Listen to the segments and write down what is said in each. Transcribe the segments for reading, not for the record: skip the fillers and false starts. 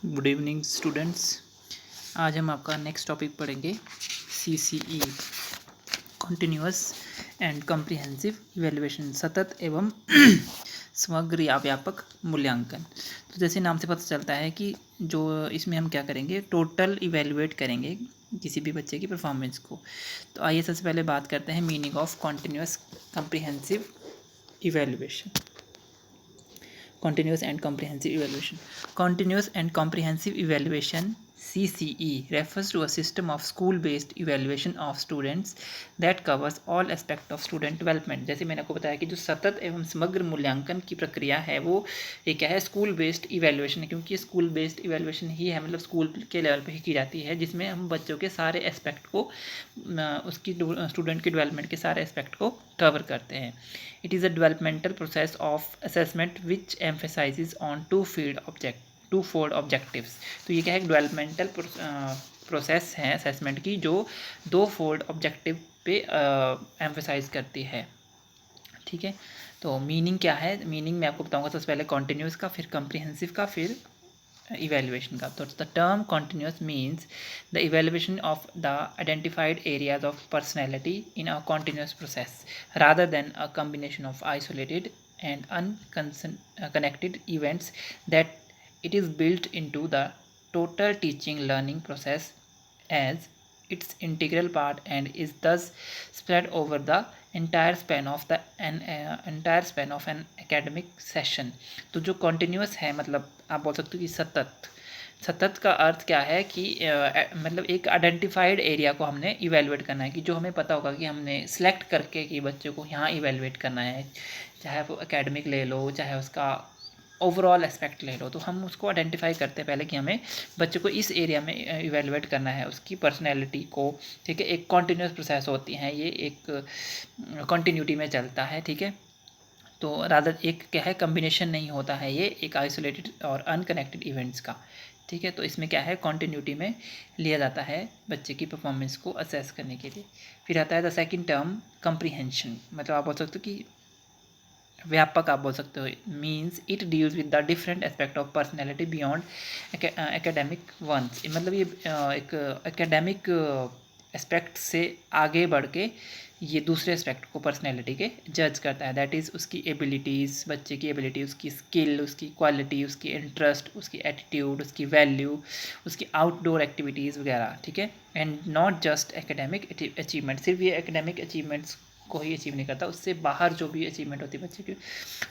Good evening students. आज हम आपका नेक्स्ट टॉपिक पढ़ेंगे CCE continuous and comprehensive evaluation, सतत एवं समग्र या व्यापक मूल्यांकन। तो जैसे नाम से पता चलता है कि जो इसमें हम क्या करेंगे, टोटल इवैल्यूएट करेंगे किसी भी बच्चे की परफॉर्मेंस को। तो आइए सबसे पहले बात करते हैं meaning of continuous comprehensive evaluation. Continuous and Comprehensive Evaluation. Continuous and Comprehensive Evaluation CCE refers to a system of school-based evaluation of students that covers all aspect of student development. जैसे मैंने आपको बताया कि जो सतत एवं समग्र मूल्यांकन की प्रक्रिया है वो ये क्या है, स्कूल बेस्ड इवैल्यूएशन है, क्योंकि स्कूल बेस्ड इवैल्यूएशन ही है, मतलब स्कूल के लेवल पे ही की जाती है, जिसमें हम बच्चों के सारे एस्पेक्ट को उसकी स्टूडेंट के डेवलपमेंट के सारे एस्पेक्ट को कवर करते हैं। It is a developmental process of assessment which emphasizes on twofold objectives. तो ये क्या है, डेवलपमेंटल प्रोसेस है असेसमेंट की जो दो फोल्ड ऑब्जेक्टिव पे एम्फेसाइज करती है। ठीक है, तो मीनिंग क्या है, मीनिंग मैं आपको बताऊंगा सबसे पहले कॉन्टिन्यूस का, फिर कॉम्प्रिहेंसिव का, फिर evaluation का। तो the term continuous means the evaluation of the identified areas of personality in a continuous process rather than a combination of isolated and unconnected events, that it is built into the total teaching learning process as its integral part and is thus spread over the entire span of an academic session। तो जो continuous है, मतलब आप बोल सकते हो कि सतत का अर्थ क्या है कि मतलब एक आइडेंटिफाइड एरिया को हमने इवेलुएट करना है, कि जो हमें पता होगा कि हमने सेलेक्ट करके कि बच्चे को यहाँ इवेलुएट करना है, चाहे वो एकेडमिक ले लो चाहे उसका ओवरऑल एस्पेक्ट ले लो, तो हम उसको आइडेंटिफाई करते हैं पहले कि हमें बच्चे को इस एरिया में इवेलुएट करना है, उसकी पर्सनैलिटी को। ठीक है, एक कॉन्टीन्यूस प्रोसेस होती हैं, ये एक कॉन्टीन्यूटी में चलता है। ठीक है, तो रादर एक क्या है, कम्बिनेशन नहीं होता है ये एक आइसोलेटेड और अनकनेक्टेड इवेंट्स का। ठीक है, तो इसमें क्या है, कॉन्टीन्यूटी में लिया जाता है बच्चे की परफॉर्मेंस को असेस करने के लिए। फिर आता है द सेकंड टर्म कम्प्रीहेंशन, मतलब आप बोल सकते हो कि व्यापक आप बोल सकते हो, means it deals with the different aspect of personality beyond academic ones. मतलब ये एक एकेडमिक एस्पेक्ट से आगे बढ़ के ये दूसरे एस्पेक्ट को पर्सनैलिटी के जज करता है, दैट इज़ उसकी एबिलिटीज़, बच्चे की एबिलिटी, उसकी स्किल, उसकी क्वालिटी, उसकी इंटरेस्ट, उसकी एटीट्यूड, उसकी वैल्यू, उसकी आउटडोर एक्टिविटीज़ वगैरह। ठीक है, and not just academic achievement, सिर्फ ये एकेडमिक अचीवमेंट्स को ही अचीव नहीं करता, उससे बाहर जो भी अचीवमेंट होती है बच्चे की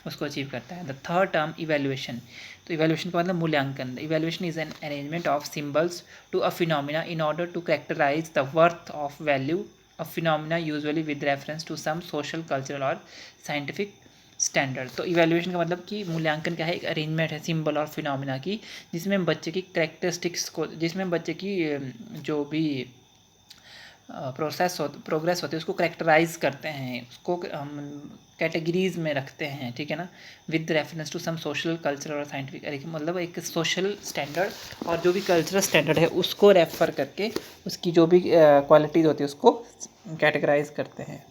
उसको अचीव करता है। द थर्ड टर्म इवैल्यूएशन, तो इवैल्यूएशन का मतलब मूल्यांकन। Evaluation is an arrangement of symbols to a phenomena in order to characterize the worth of value of phenomena, usually with reference to some social, cultural और scientific standard. तो evaluation का मतलब कि मूल्यांकन क्या है, एक अरेंजमेंट है सिंबल और फिनोमिना की, जिसमें बच्चे की कैरेक्टरिस्टिक्स को, जिसमें बच्चे की जो भी प्रोग्रेस होती है उसको करेक्टराइज करते हैं, उसको हम कैटेगरीज में रखते हैं। ठीक है ना, with reference to some social, cultural और साइंटिफिक, मतलब एक सोशल स्टैंडर्ड और जो भी कल्चरल स्टैंडर्ड है उसको रेफर करके उसकी जो भी क्वालिटीज़ होती है उसको कैटेगराइज करते हैं।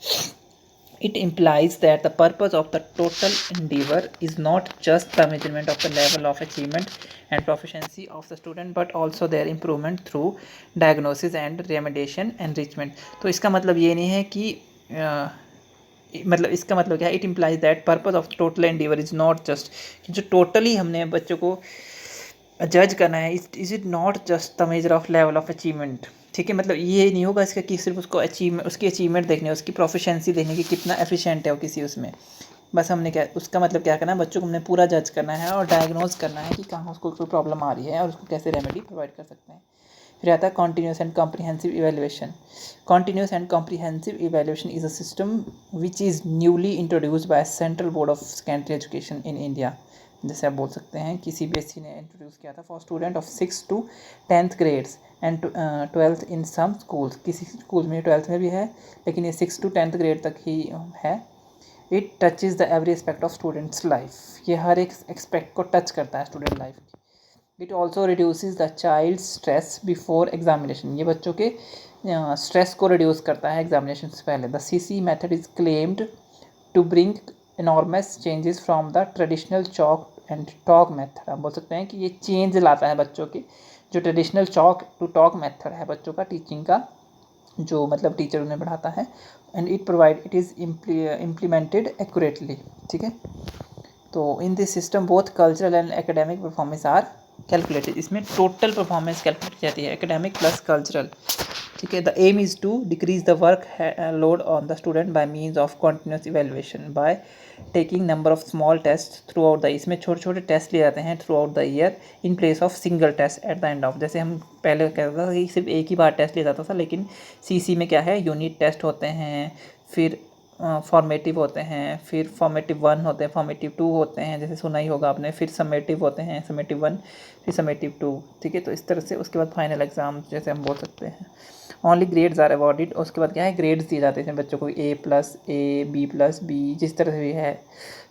It implies that the purpose of the total endeavor is not just the measurement of the level of achievement and proficiency of the student but also their improvement through diagnosis and remediation enrichment। तो इसका मतलब ये नहीं है कि मतलब इसका मतलब क्या है, it implies that purpose of total endeavour is not just, कि जो टोटली हमने बच्चों को जज करना है, is it not just the measure of level of achievement. ठीक है, मतलब ये नहीं होगा इसका कि सिर्फ उसको उसकी अचीवमेंट देखनी है, उसकी प्रोफिशेंसी देखनी है कि कितना एफिशिएंट है वो किसी उसमें, बस हमने क्या उसका मतलब क्या करना है, बच्चों को हमने पूरा जज करना है और डायग्नोज करना है कि कहाँ उसको कोई प्रॉब्लम आ रही है और उसको कैसे रेमेडी प्रोवाइड कर सकते हैं। फिर आता है continuous and comprehensive evaluation. Continuous and comprehensive evaluation is a system which is newly introduced by central board of secondary education in India. जैसे आप बोल सकते हैं कि CBSE ने इंट्रोड्यूस किया था for student of 6 to 10th grades and 12th in some schools, किसी स्कूल में 12th में भी है लेकिन ये 6 to 10th ग्रेड तक ही है। It touches the every aspect of students life, ये हर एक एक्सपेक्ट को टच करता है स्टूडेंट लाइफ की। It also reduces the child stress before examination, ये बच्चों के स्ट्रेस को रिड्यूस करता है एग्जामिनेशन से पहले। The CCE method is claimed to bring enormous changes from the traditional chalk and talk method, हम बोल सकते हैं कि ये चेंज लाता है बच्चों के जो traditional chalk to talk method है बच्चों का टीचिंग का, जो मतलब टीचर उन्हें पढ़ाता है, and it is implemented accurately. ठीक है, तो in this system both cultural and academic performance are calculated, इसमें टोटल परफॉर्मेंस कैलकुलेट की जाती है, एकेडमिक प्लस कल्चरल। ठीक है, the aim is to decrease the work load on the student by means of continuous evaluation by taking number of small test throughout the, इसमें छोटे छोटे test लिए जाते हैं throughout the year in place of single test at the end of, जैसे हम पहले कहता था कि सिर्फ एक ही बार टेस्ट लिया जाता था, लेकिन सीसी में क्या है, यूनिट टेस्ट होते हैं, फिर फॉर्मेटिव होते हैं, फिर फॉर्मेटिव 1 होते हैं, फॉर्मेटिव 2 होते हैं, जैसे सुना ही होगा आपने, फिर समेटिव होते हैं, समेटिव 1, फिर समेटिव 2। ठीक है, तो इस तरह से उसके बाद फाइनल एग्ज़ाम जैसे हम बोल सकते हैं। ओनली ग्रेड्स आर अवॉर्डेड, उसके बाद क्या है, ग्रेड्स दिए जाते हैं बच्चों को, A+, B+B, जिस तरह से भी है।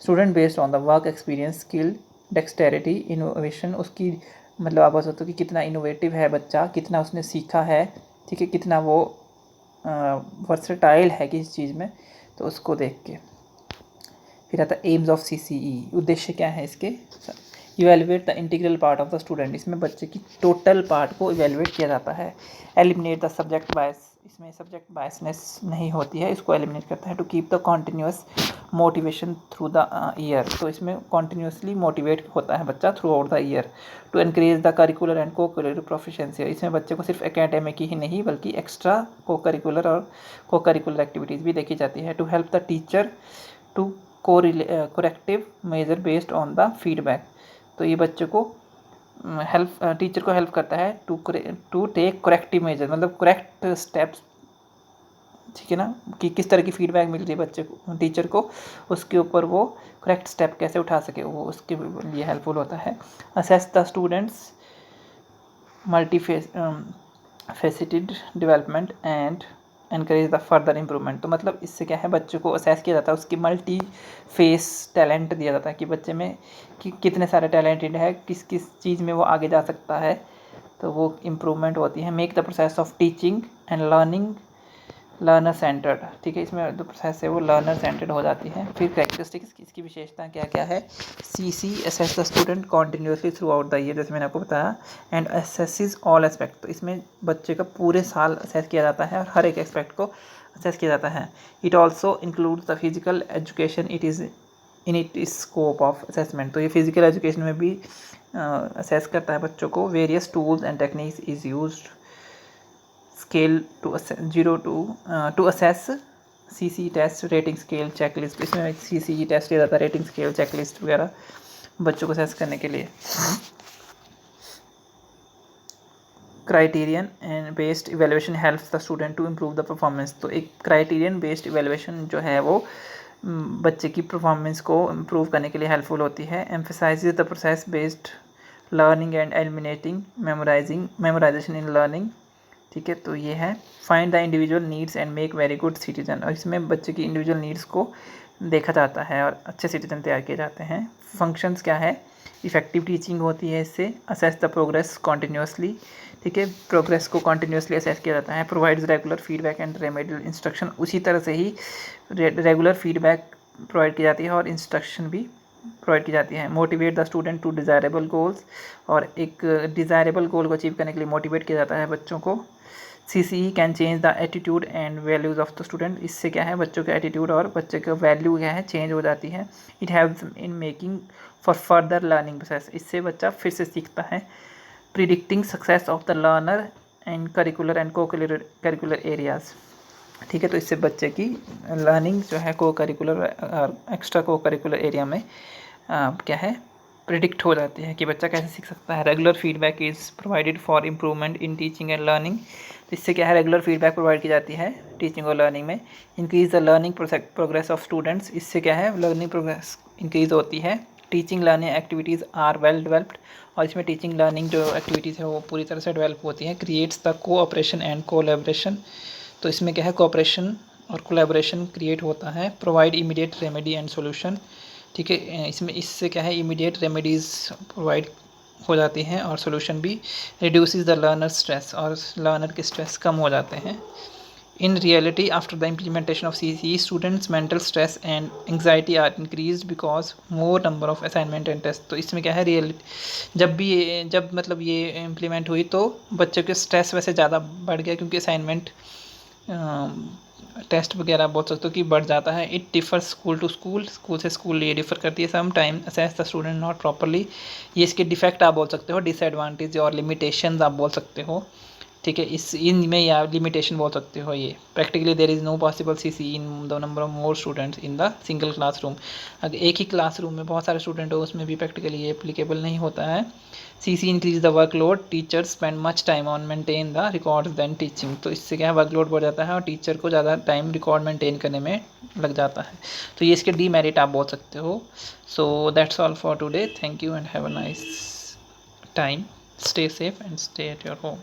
Student based on the work experience, skill, dexterity, innovation, उसकी मतलब आप बोल सकते हो कि कितना इनोवेटिव है बच्चा, कितना उसने सीखा है, ठीक है, कितना वो वर्सेटाइल है किसी चीज़ में, तो उसको देख के। फिर आता है एम्स ऑफ CCE, उद्देश्य क्या है इसके, evaluate the integral part of the student, इसमें बच्चे की टोटल पार्ट को इवेलुएट किया जाता है। एलिमिनेट द सब्जेक्ट बायस, इसमें सब्जेक्ट बायसनेस नहीं होती है, इसको एलिमिनेट करता है। To keep the continuous motivation through the year, तो इसमें कॉन्टिन्यूसली मोटिवेट होता है बच्चा throughout the year. To encourage the curricular and co curricular proficiency, इसमें बच्चे को सिर्फ एकेडमिक ही नहीं बल्कि एक्स्ट्रा को करिकुलर और को करिकुलर एक्टिविटीज़ भी देखी जाती है। To help the teacher to corrective measure based on the feedback, तो ये बच्चे को टीचर को हेल्प करता है टू टेक करेक्टिव मेजर, मतलब करेक्ट स्टेप्स, ठीक है ना, कि किस तरह की फीडबैक मिल रही है बच्चे को, टीचर को, उसके ऊपर वो करेक्ट स्टेप कैसे उठा सके, वो उसके लिए हेल्पफुल होता है। Assess the students multi faceted development and encourage the further improvement, तो मतलब इससे क्या है, बच्चे को असेस किया जाता है, उसकी मल्टी फेस टैलेंट दिया जाता है कि बच्चे में कि कितने सारे टैलेंटेड है, किस किस चीज़ में वो आगे जा सकता है, तो वो इम्प्रूवमेंट होती है। Make the process of teaching and learning learner centred, ठीक है, इसमें जो प्रोसेस है वो लर्नर सेंटर्ड हो जाती है। फिर कैरेक्टरिस्टिक्स, इसकी विशेषता क्या क्या है, CC assess the student continuously through out the year, जैसे मैंने आपको बताया, एंड असेसिस ऑल एस्पेक्ट, तो इसमें बच्चे का पूरे साल असेस किया जाता है और हर एक एस्पेक्ट को असेस किया जाता है। It also includes the physical education, it is in it scope of assessment, तो ये फिजिकल एजुकेशन में भी असेस करता है बच्चों को। Various tools and techniques is used scale to to assess CC test, rating scale, checklist, इसमें CC test लिया जाता है, रेटिंग स्केल, चेकलिस्ट वगैरह बच्चों को असेस करने के लिए। Criterion and based evaluation helps the student to improve the performance, तो एक क्राइटेरियन बेस्ड इवेल्युएशन जो है वो बच्चे की परफॉर्मेंस को इम्प्रूव करने के लिए हेल्पफुल होती है। Emphasises the process based learning and eliminating memorisation in learning, ठीक है, तो ये है। Find the individual needs and make very good citizen, और इसमें बच्चे की इंडिविजुअल नीड्स को देखा जाता है और अच्छे सिटीजन तैयार किए जाते हैं। फंक्शंस क्या है, इफेक्टिव टीचिंग होती है इससे। असेस द प्रोग्रेस कॉन्टिन्यूसली, ठीक है, प्रोग्रेस को कॉन्टिन्यूसली असेस किया जाता है। Provides regular feedback and remedial instruction, उसी तरह से ही रेगुलर फीडबैक प्रोवाइड की जाती है और इंस्ट्रक्शन भी प्रोवाइड की जाती है। Motivate the student to desirable goals, और एक डिज़ायरेबल गोल को अचीव करने के लिए मोटिवेट किया जाता है बच्चों को। CCE can change the attitude and values of the student, इससे क्या है, बच्चों का एटीट्यूड और बच्चे का वैल्यू क्या है, चेंज हो जाती है। It helps in making for further learning process, इससे बच्चा फिर से सीखता है। Predicting success of the learner and curricular and co curricular areas, ठीक है, तो इससे बच्चे की लर्निंग जो है को करिकुलर और एक्स्ट्रा को करिकुलर एरिया में क्या है, प्रिडिक्ट हो जाती है कि बच्चा कैसे सीख सकता है। Regular feedback is provided for improvement in teaching and learning, तो इससे क्या है, रेगुलर फीडबैक प्रोवाइड की जाती है टीचिंग और लर्निंग में। Increase the learning progress of students, इससे क्या है, लर्निंग प्रोग्रेस इंक्रीज होती है। Teaching learning activities are well developed, और इसमें टीचिंग लर्निंग जो एक्टिविटीज़ है वो पूरी तरह से डेवलप होती हैं। Creates the cooperation and collaboration, तो इसमें क्या है, कोऑपरेशन और कोलैबोरेशन क्रिएट होता है। Provide immediate remedy and solution, ठीक है, इसमें इससे क्या है, इमीडिएट रेमेडीज़ प्रोवाइड हो जाती हैं और सॉल्यूशन भी। रिड्यूसेस द लर्नर स्ट्रेस, और लर्नर के स्ट्रेस कम हो जाते हैं। In reality, after the implementation of CCE, students' mental stress and anxiety are increased because more number of assignment and tests. तो इसमें क्या है, रियलिटी जब मतलब ये इम्प्लीमेंट हुई तो बच्चों के स्ट्रेस वैसे ज़्यादा बढ़ गया, क्योंकि असाइनमेंट टेस्ट वगैरह बोल सकते हो कि बढ़ जाता है. It differ school to school, school से स्कूल ये डिफर करती है. Some time assess the student not properly, ये इसके डिफेक्ट आप बोल सकते हो, डिसएडवांटेज और लिमिटेशंस आप बोल सकते हो. ठीक है, इनमें या लिमिटेशन बोल सकते हो. ये practically there is no possible CC in the number of more students in the single classroom. अगर एक ही क्लासरूम में बहुत सारे स्टूडेंट हो, उसमें भी प्रैक्टिकली ये एप्लीकेबल नहीं होता है. CC increase the workload, teachers spend much time on maintain the records then teaching. तो इससे क्या है, वर्कलोड बढ़ जाता है और टीचर को ज़्यादा टाइम रिकॉर्ड मेंटेन करने में लग जाता है. तो ये इसके डीमेरिट आप बोल सकते हो. So that's all for today. Thank you and have a nice time. Stay safe and stay at your home.